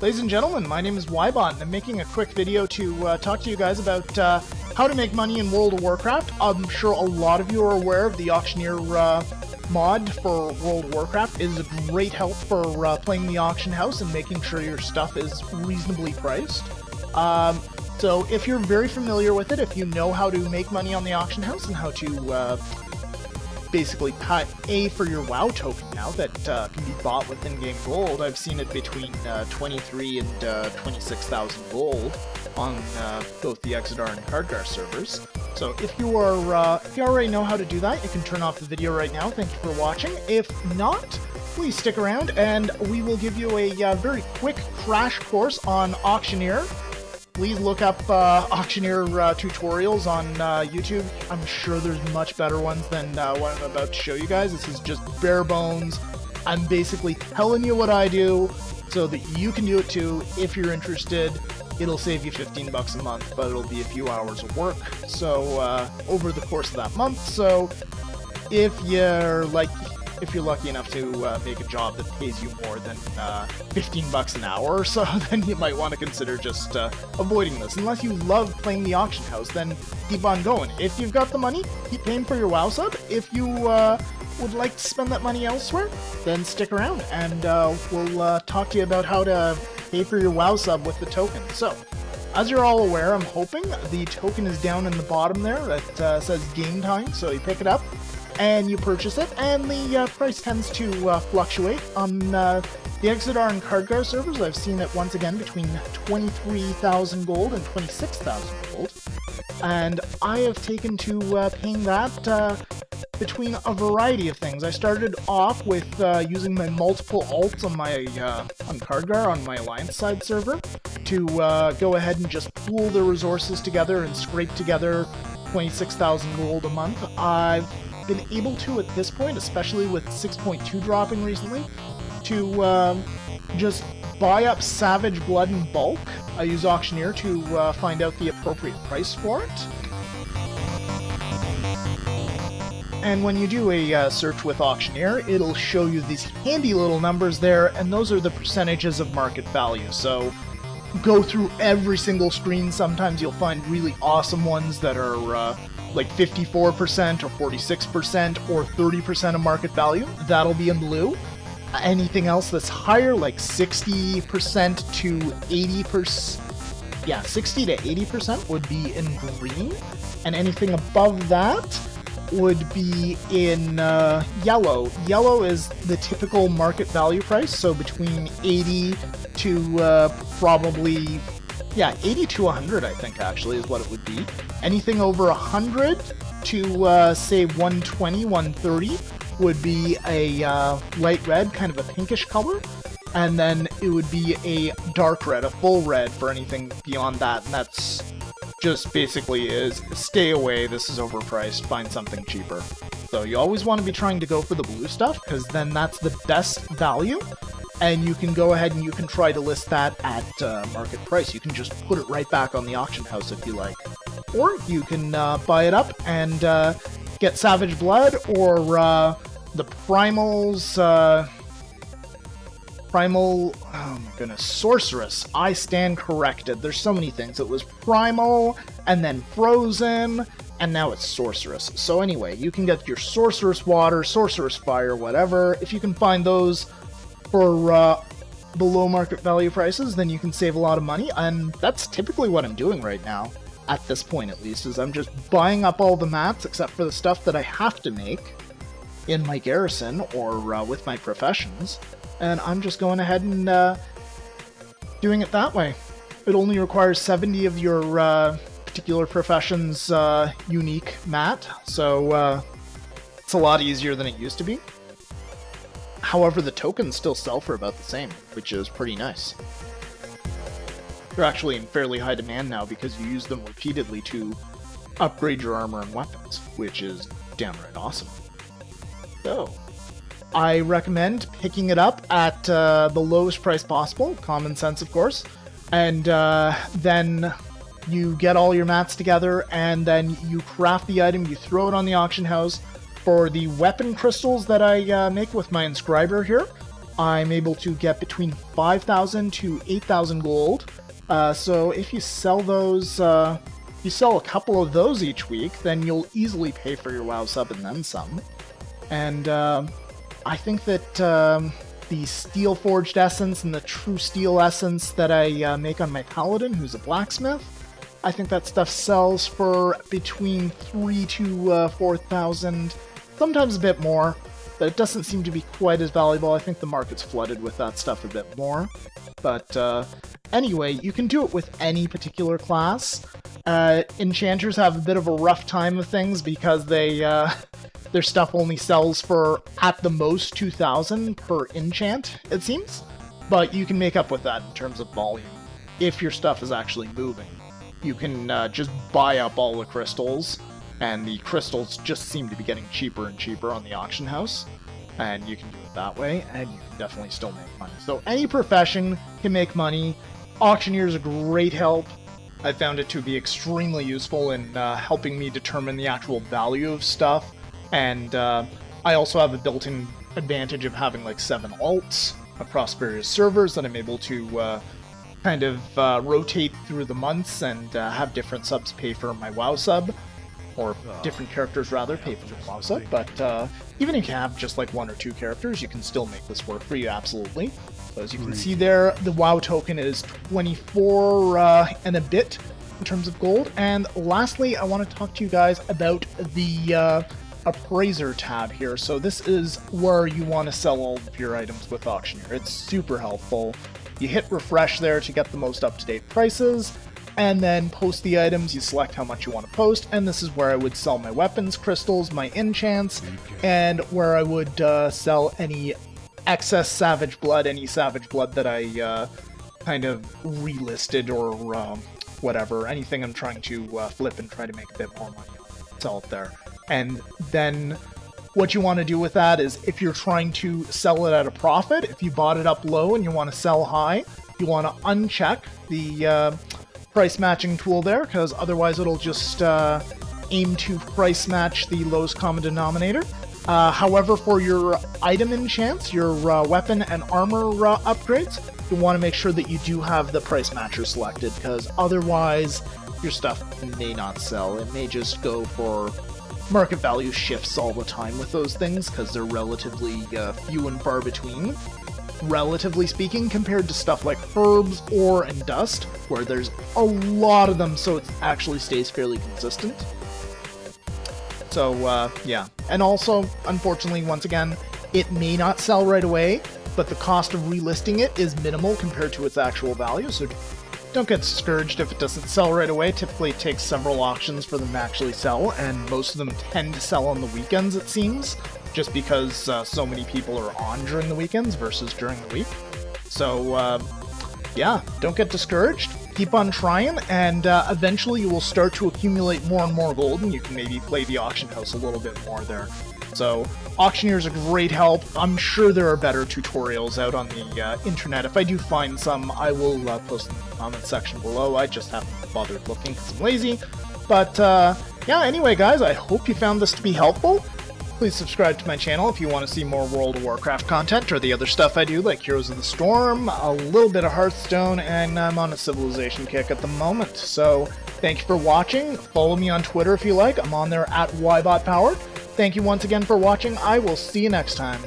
Ladies and gentlemen, my name is Ybot, and I'm making a quick video to talk to you guys about how to make money in World of Warcraft. I'm sure a lot of you are aware of the auctioneer mod for World of Warcraft. It is a great help for playing the auction house and making sure your stuff is reasonably priced. So if you're very familiar with it, if you know how to make money on the auction house and how to basically pay for your WoW token now that can be bought with in-game gold. I've seen it between 23 and 26,000 gold on both the Exodar and Cardgar servers. So if you already know how to do that, you can turn off the video right now. Thank you for watching. If not, please stick around and we will give you a very quick crash course on Auctioneer. Please look up auctioneer tutorials on YouTube. I'm sure there's much better ones than what I'm about to show you guys. This is just bare bones. I'm basically telling you what I do so that you can do it too if you're interested. It'll save you 15 bucks a month, but it'll be a few hours of work. So over the course of that month. So if you're lucky enough to make a job that pays you more than 15 bucks an hour or so, then you might want to consider just avoiding this. Unless you love playing the auction house, then keep on going. If you've got the money, keep paying for your WoW sub. If you would like to spend that money elsewhere, then stick around and we'll talk to you about how to pay for your WoW sub with the token. So, as you're all aware, I'm hoping, the token is down in the bottom there that says game time, so you pick it up and you purchase it, and the price tends to fluctuate. On the Exodar and Cardgar servers, I've seen it once again between 23,000 gold and 26,000 gold, and I have taken to paying that between a variety of things. I started off with using my multiple alts on my on Cardgar, on my Alliance side server, to go ahead and just pool the resources together and scrape together 26,000 gold a month. I've been able to, at this point, especially with 6.2 dropping recently, to just buy up Savage Blood in bulk. I use Auctioneer to find out the appropriate price for it. And when you do a search with Auctioneer, it'll show you these handy little numbers there, and those are the percentages of market value. So go through every single screen. Sometimes you'll find really awesome ones that are like 54% or 46% or 30% of market value. That'll be in blue. Anything else that's higher, like 60% to 80%, yeah, 60 to 80% would be in green. And anything above that would be in yellow. Yellow is the typical market value price, so between 80 to probably, yeah, 80 to 100, I think, actually, is what it would be. Anything over 100 to, say, 120, 130 would be a light red, kind of a pinkish color. And then it would be a dark red, a full red for anything beyond that. And that's just basically is, stay away, this is overpriced, find something cheaper. So you always want to be trying to go for the blue stuff, because then that's the best value. And you can go ahead and you can try to list that at market price. You can just put it right back on the auction house if you like. Or you can buy it up and get Savage Blood or the Primal's... Primal... oh my goodness, Sorceress. I stand corrected. There's so many things. It was Primal, and then Frozen, and now it's Sorceress. So anyway, you can get your Sorceress Water, Sorceress Fire, whatever. If you can find those for below market value prices, then you can save a lot of money, and that's typically what I'm doing right now, at this point at least, is I'm just buying up all the mats except for the stuff that I have to make in my garrison or with my professions, and I'm just going ahead and doing it that way. It only requires 70 of your particular profession's unique mat, so it's a lot easier than it used to be. However, the tokens still sell for about the same, which is pretty nice. They're actually in fairly high demand now because you use them repeatedly to upgrade your armor and weapons, which is downright awesome. So, I recommend picking it up at the lowest price possible, common sense of course, and then you get all your mats together, and then you craft the item, you throw it on the auction house. For the weapon crystals that I make with my inscriber here, I'm able to get between 5,000 to 8,000 gold. So if you sell those, you sell a couple of those each week, then you'll easily pay for your WoW sub and then some. And I think that the Steel Forged Essence and the True Steel Essence that I make on my Paladin, who's a blacksmith, I think that stuff sells for between 3 to 4,000, sometimes a bit more, but it doesn't seem to be quite as valuable. I think the market's flooded with that stuff a bit more. But anyway, you can do it with any particular class. Enchanters have a bit of a rough time of things because they their stuff only sells for, at the most, 2,000 per enchant, it seems. But you can make up with that in terms of volume, if your stuff is actually moving. You can just buy up all the crystals, and the crystals just seem to be getting cheaper and cheaper on the auction house. And you can do it that way, and you can definitely still make money. So any profession can make money. Auctioneer is a great help. I found it to be extremely useful in helping me determine the actual value of stuff. And I also have a built-in advantage of having like 7 alts across various servers that I'm able to kind of rotate through the months and have different subs pay for my WoW sub. Or different characters, rather, pay for the WoW sub. But even if you have just like 1 or 2 characters, you can still make this work for you, absolutely. So as you can see there, the WoW token is 24 and a bit in terms of gold. And lastly, I want to talk to you guys about the Appraiser tab here. So this is where you want to sell all of your items with Auctioneer. It's super helpful. You hit refresh there to get the most up-to-date prices, and then post the items. You select how much you want to post, and this is where I would sell my weapons, crystals, my enchants, and where I would sell any excess savage blood, any savage blood that I kind of relisted or whatever, anything I'm trying to flip and try to make a bit more money on, sell it there. And then what you want to do with that is, if you're trying to sell it at a profit, if you bought it up low and you want to sell high, you want to uncheck the price matching tool there, because otherwise it'll just aim to price match the lowest common denominator. However, for your item enchants, your weapon and armor upgrades, you want to make sure that you do have the price matcher selected, because otherwise your stuff may not sell. It may just go for market value shifts all the time with those things, because they're relatively few and far between, relatively speaking, compared to stuff like herbs, ore, and dust, where there's a lot of them, so it actually stays fairly consistent. So, yeah. And also, unfortunately, once again, it may not sell right away, but the cost of relisting it is minimal compared to its actual value, so don't get discouraged if it doesn't sell right away. Typically it takes several auctions for them to actually sell, and most of them tend to sell on the weekends, it seems, just because so many people are on during the weekends versus during the week. So, yeah, don't get discouraged. Keep on trying, and eventually you will start to accumulate more and more gold, and you can maybe play the auction house a little bit more there. So, Auctioneer is a great help. I'm sure there are better tutorials out on the internet. If I do find some, I will post them in the comment section below. I just haven't bothered looking because I'm lazy. But, yeah, anyway, guys, I hope you found this to be helpful. Please subscribe to my channel if you want to see more World of Warcraft content, or the other stuff I do, like Heroes of the Storm, a little bit of Hearthstone, and I'm on a Civilization kick at the moment. So, thank you for watching. Follow me on Twitter if you like. I'm on there at @ybotpowered. Thank you once again for watching. I will see you next time.